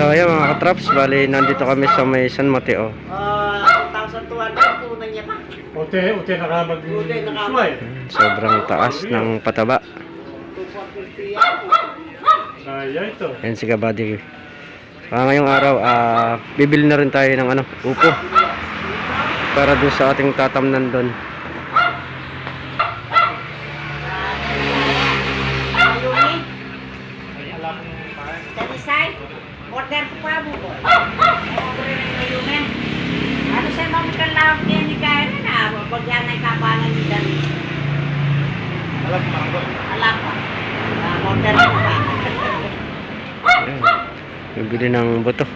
So ayan mga katraps, bali nandito kami sa may San Mateo. 1,200 po na niya pa. Ute nakamag-suway. Sobrang taas ng pataba. 2,450 yan. Kaya ito. Ayan si Kabady. Ngayong araw, bibili na rin tayo ng upo. Para dun sa ating tatamnan doon. Mayumi. Talisay. Order ko pa mo. Order ng Mayumi. Ano sa mga kalawag niya ni Kaya na? Pag yan ay kapanan ni Dali. Alam pa. Order ko pa. Ayan. Bibili ng buto.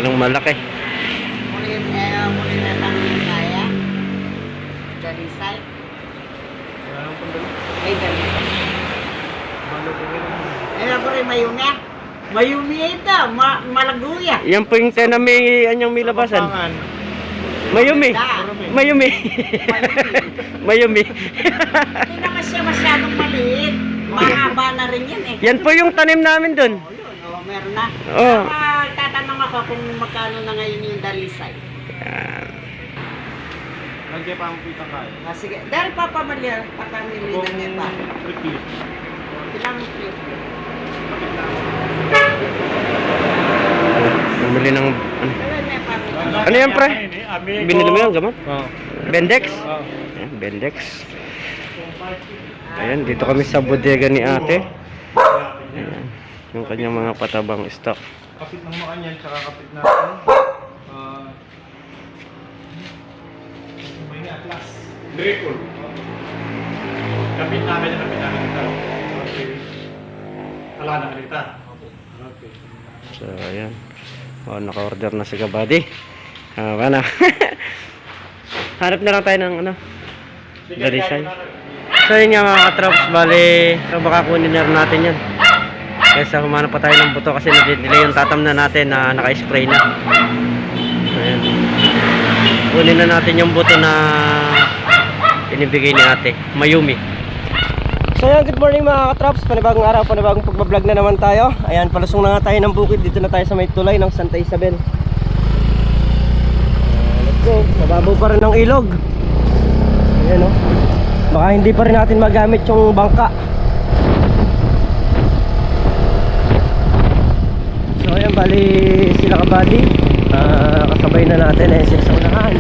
Anong malaki. Muli na lang ni Kaya. Dalisay. Ay, Dalisay. Ano ba rin Mayumi? Mayumi ito. Malaguya. Yan po yung na may anyang may labasan. Mayumi. Mayumi. Mayumi. Hindi naman siya masyadong maliit. Mahaba na rin yan eh. Yan po yung tanim namin doon. Oh, yun. Oh, meron na. Oh. Tatanong ako kung magkano na ngayon yung Dalisay. Lagyan pa ang pitang kaya. Sige. Dahil papamilya, papamili na niya pa. Ilang plate? Bumili ng Ilan na pamilya? ano yan pre? Binili mo yan gamot? Oo. Bendex? Ayan, Bendex. Ayan, dito kami sa bodega ni ate. Ayan, yung kanyang mga patabang stock. Kapit ng mga niyan, tsaka kapit natin. May atlas. Dripple. Kapit namin ito. Okay. Wala na kita. Okay. So, ayan. Naka-order na si Kabady. Wala. Hanap na lang tayo ng Dalisay. So, yun nga mga katraps. Bali, baka kunin na rin natin yan. Kaysa humanap pa tayo ng buto kasi nag-delay yung tatam na natin na naka-spray na. Ayan. Kunin na natin yung buto na inibigay ni ate. Mayumi. So yan, good morning mga katraps. Panibagong araw, panibagong pagbablog na naman tayo. Ayan, palusong na nga tayo ng bukid. Dito na tayo sa may tulay ng Santa Isabel. Let's go. Mababaw pa rin ng ilog. Ayan o. Baka hindi pa rin natin magamit yung bangka. So ayan, bali sila Kabady. Kasabay na natin sila sa unahan.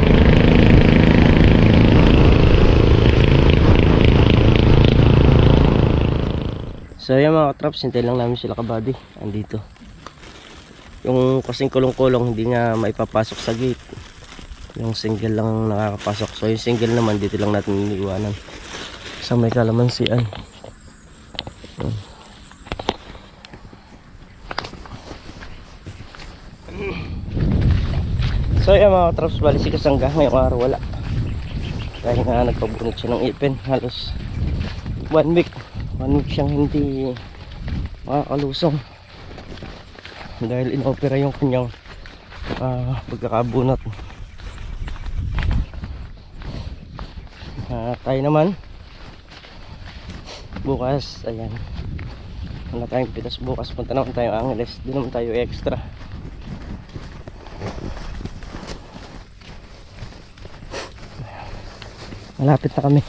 So ayan mga katraps, hintay lang namin sila Kabady. Andito. Yung kasing kulong-kulong hindi nga maipapasok sa gate. Yung single lang nakakapasok. So yung single naman dito lang natin iniiwanan sa may kalamansian. So ayan mga katraps, bali si Kasangga ngayong araw wala. Dahil nga nagpabunot siya ng ipin. Halos 1 week siyang hindi makakalusong dahil inopera yung kanyang pagkakabunot. Tayo naman bukas, ayan, wala tayong pitas bukas, punta naman tayo Angeles, di naman tayo extra. Malapit na kami,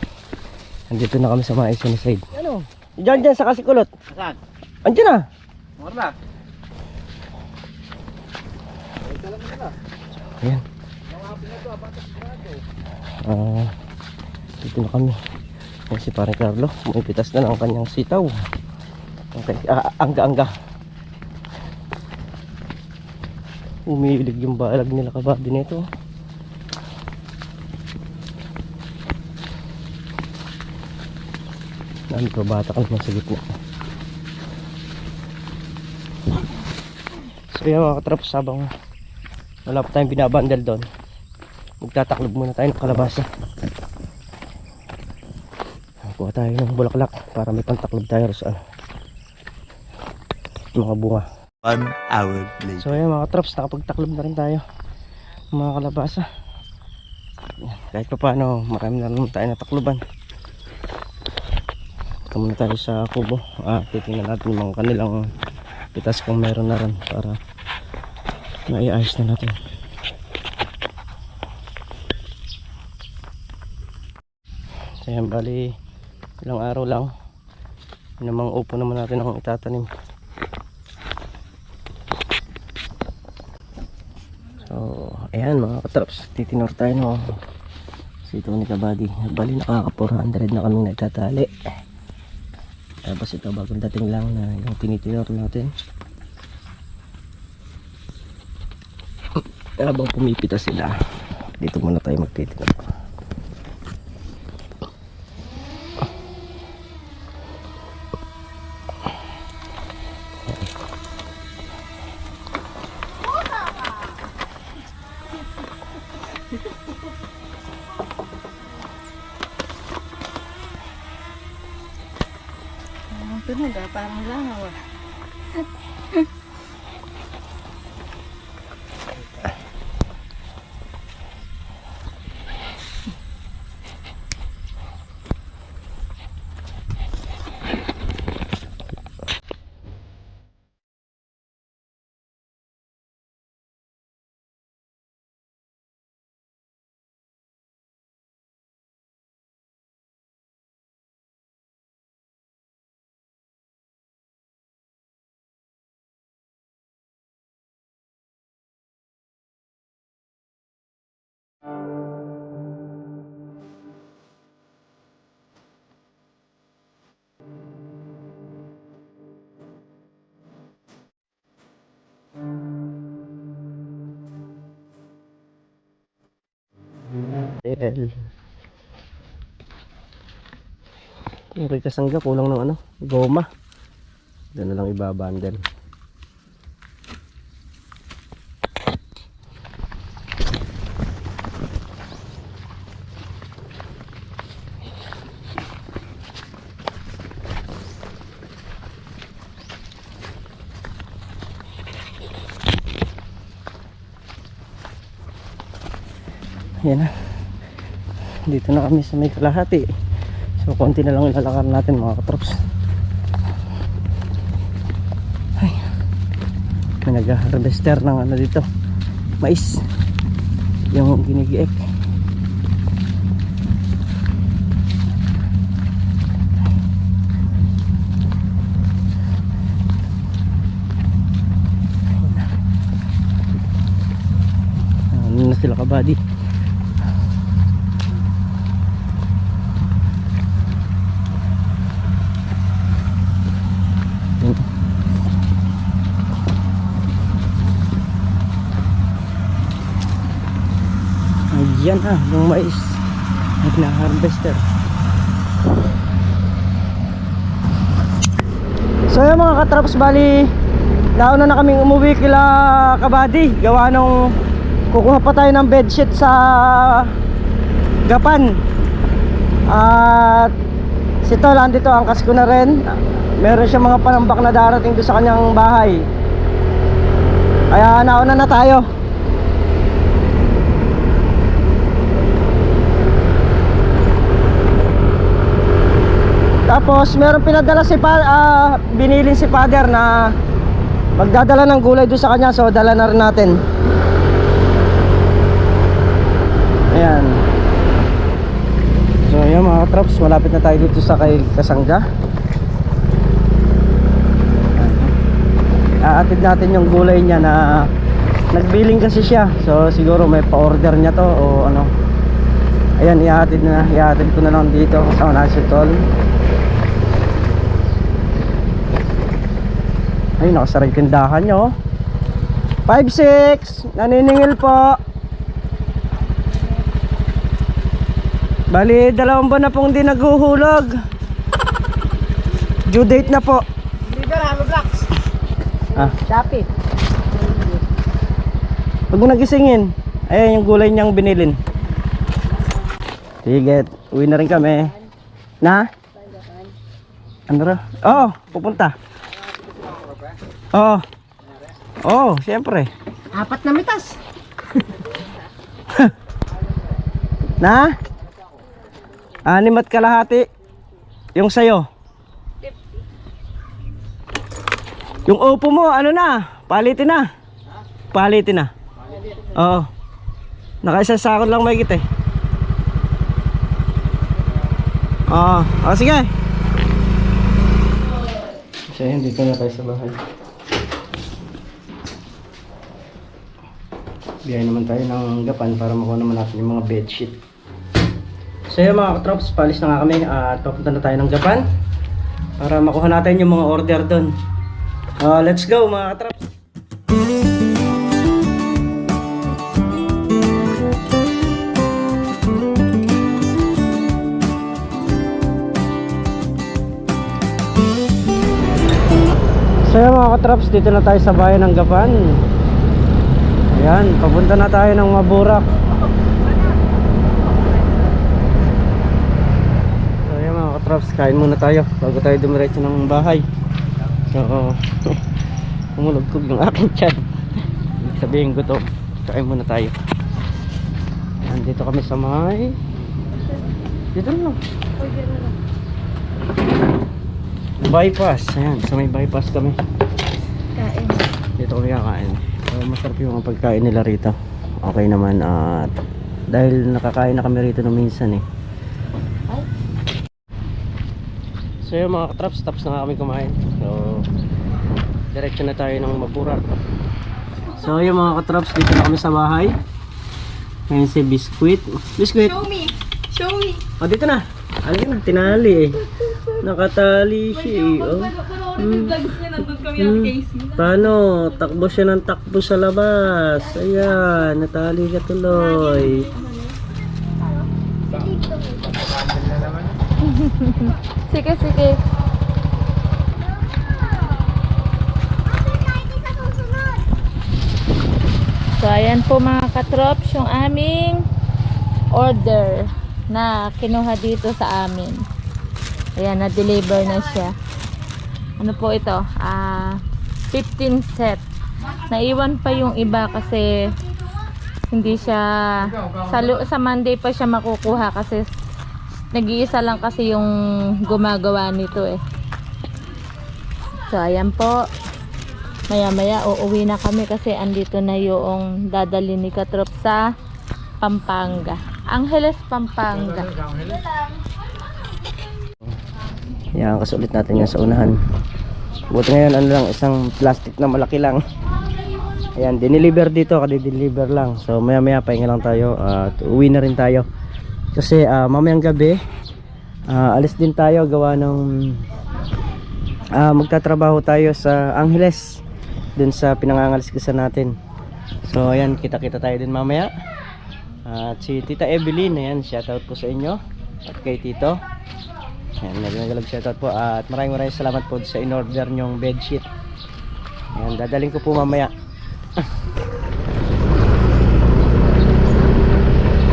andito na kami sa mga Sunnyside. Ano? Diyan sa Kasikulot. Saan? Andiyan na. Morla. Ayan. Dito na kami. Ayan si Parang Carlo. Pumipitas na ng kanyang sitaw. Okay. Angga-angga. Umiilig yung balag nila Kabady nito. Nami pa bata ka naman sa gitna. So yan mga katraps, habang wala pa tayong binabandal doon, magtataklob muna tayo ng kalabasa. Kuha tayo ng bulaklak para may pantaklob tayo sa mga bunga. 1 hour later. So yan mga katraps, nakapagtaklob na rin tayo mga kalabasa. Kahit pa paano, marami na naman tayo natakloban. Punta muna tayo sa kubo. Titingnan natin mga kanilang pitas kung meron na rin para maiayos na natin. So yan, bali ilang araw lang namang upo naman natin ang itatanim. So ayan mga katraps, titinor tayo no sito ni Kabady. Bali nakaka 400 na kaming nagtatali. Tapos ito bagong dating lang na yung tinitinor natin. Habang pumipita sila, dito muna tayo magtitinor. Tunog parang langaw ah. Yung kay kasangga kulang ng ano, goma. Doon na lang ibabandel. Yan na. Dito na kami sa may kalahati. So konti na lang ilalakar natin mga katrops. Ay, may nag-harvester ng ano dito, mais, yung ginigiek. Ano na sila Kabady. Ayan yung mais na harvester. So yung mga katraps, bali nauna na kaming umuwi kila Kabady. Gawa nung kukuha pa tayo ng bedsheet sa Gapan. At si Tol andito, angkas ko na rin. Meron siya mga panambak na darating doon sa kanyang bahay. Kaya nauna na tayo. Tapos meron pinadala si binilin si father na magdadala ng gulay doon sa kanya, so dala na rin natin. Ayan. So ayan mga traps, malapit na tayo dito sa kay Kasangga. Aatid natin yung gulay niya na nagbiling kasi siya, so siguro may pa-order niya to o ano. Ayan, iatid ko na lang dito kasama na si Tol. Ay, nakasara yung tindahan nyo. 5-6 naniningil po. Bali 2 buwan na pong di naghuhulog. Due date na po. Liver, halo blocks. Shopee. Huwag mo nagisingin. Ayan yung gulay niyang binilin. Sige, uwi na rin kami. Na? Ano ra? Oo, pupunta. Oo. Oo, siyempre. 4 na mitas. Na? 6 at kalahati. Yung sayo. Yung Oppo mo, ano na? Palitin na. Palitin na. Oo. Nakaisa sakot lang may kita eh. Oo. O sige. So yun, dito na tayo sa bahay. Biyahe naman tayo ng Gapan para makuha naman natin yung mga bedsheet. So yun mga katrops, palis na nga kami at papunta na tayo ng Gapan para makuha natin yung mga order doon. Let's go mga katrops. So yun mga katrops, dito na tayo sa bayan ng Gapan. Ayan, papunta na tayo ng Maburak. So ayan mga katrops, kain muna tayo bago tayo dumiretso ng bahay. So umulugkog yung aking tiyan. Ibig sabihin gutom. Kain muna tayo. Ayan, dito kami sa may dito na lang bypass. Ayan, sa may bypass kami. Kain. Dito kami kakain. So, masarap yung pagkain nila rito. Okay naman at dahil nakakain na kami rito nung minsan eh. So yun mga katraps, tapos na nga kami kumain. So diretso na tayo ng Maburak. So yun mga katraps, dito na kami sa bahay. Ngayon si Biscuit. Biscuit! Show me! Show me! O dito na! Alin na, tinali eh. Nakatali siya eh. Oh. Paano? Takbo siya ng takbo sa labas. Ayan, natali ka tuloy. Sige, sige. So, ayan po mga katrops, yung aming order na kinuha dito sa amin. Ayan, na-deliver na siya. Ano po ito? 15 set. Naiwan pa yung iba kasi hindi siya sa Monday pa siya makukuha kasi nag-iisa lang kasi yung gumagawa nito eh. So ayan po, maya maya uuwi na kami kasi andito na yung dadali ni Katrop sa Pampanga, Angeles, Pampanga. Yan, kasulit natin yan sa unahan. Buti ngayon ano lang, isang plastic na malaki lang. Ayan, dineliver dito, kadi-deliver lang. So maya maya pahinga lang tayo at uwi na rin tayo. Kasi mamayang gabi alis din tayo gawa ng magtatrabaho tayo sa Angeles dun sa pinangangalis-kisan natin. So ayan, kita-kita tayo din mamaya. At si Tita Evelyn, ayan, shoutout po sa inyo at kay Tito. Ayan, nagalag shoutout po at maraming salamat po sa in-order nyong bedsheet. Ayan, dadaling ko po mamaya.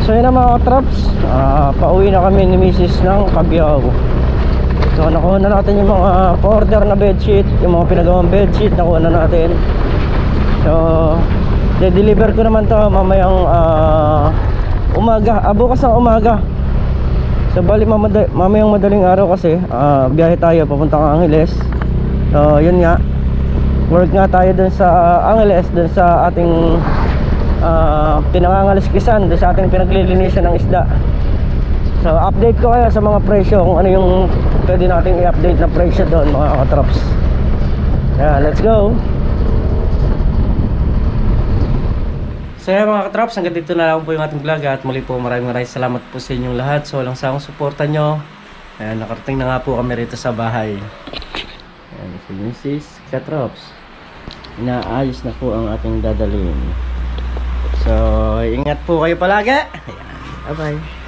So yun na mga katraps, pauwi na kami ni Mrs. ng Cabiao. So nakuha na natin yung mga order na bedsheet, yung mga pinagawang bedsheet nakuha na natin. So de-deliver ko naman to mamayang umaga, bukas ng umaga. So bali mamayang madaling araw kasi biyahe tayo papuntang Angeles. So yun nga, work nga tayo dun sa Angeles, dun sa ating pinangangalis-kisan, dun sa ating pinaglilinisan ng isda. So update ko kayo sa mga presyo kung ano yung pwede nating i-update na presyo doon mga katraps. Yeah, let's go. So yeah, mga katraps, hanggang dito na lang po yung ating vlog at muli po maraming salamat po sa inyong lahat. So walang sawang suporta nyo. Ayan, nakarating na nga po kami rito sa bahay. Ayan, si Mrs. Katraps, inaayos na po ang ating dadalhin. So ingat po kayo palagi. Ayan, bye bye.